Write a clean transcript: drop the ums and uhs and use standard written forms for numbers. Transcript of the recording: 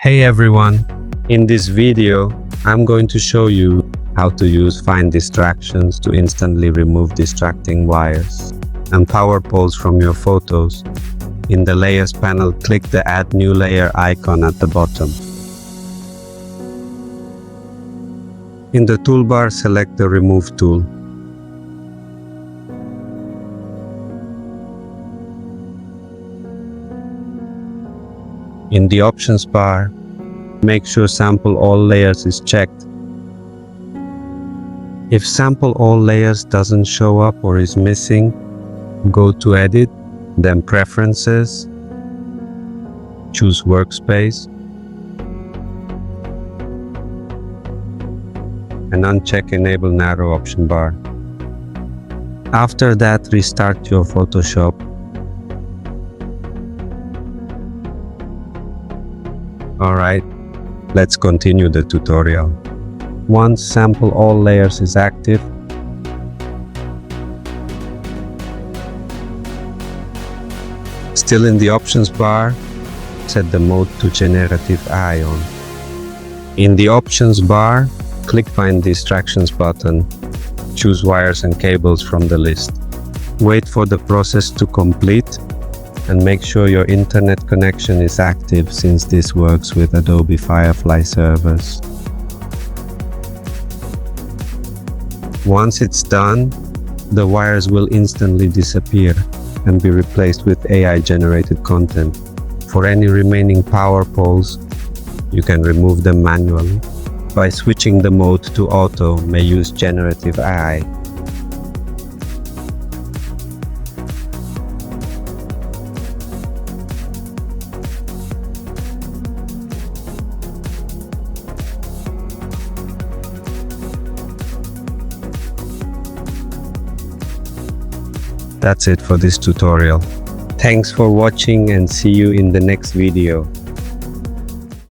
Hey everyone! In this video, I'm going to show you how to use Find Distractions to instantly remove distracting wires and power poles from your photos. In the Layers panel, click the Add New Layer icon at the bottom. In the toolbar, select the Remove tool. In the Options bar, make sure Sample All Layers is checked. If Sample All Layers doesn't show up or is missing, go to Edit, then Preferences, choose Workspace, and uncheck Enable Narrow option bar. After that, restart your Photoshop. Alright, let's continue the tutorial. Once Sample All Layers is active, still in the Options bar, set the mode to Generative AI on. In the Options bar, click Find Distractions button. Choose Wires and Cables from the list. Wait for the process to complete and make sure your internet connection is active, since this works with Adobe Firefly servers. Once it's done, the wires will instantly disappear and be replaced with AI-generated content. For any remaining power poles, you can remove them manually. By switching the mode to Auto, may use Generative AI. That's it for this tutorial. Thanks for watching and see you in the next video.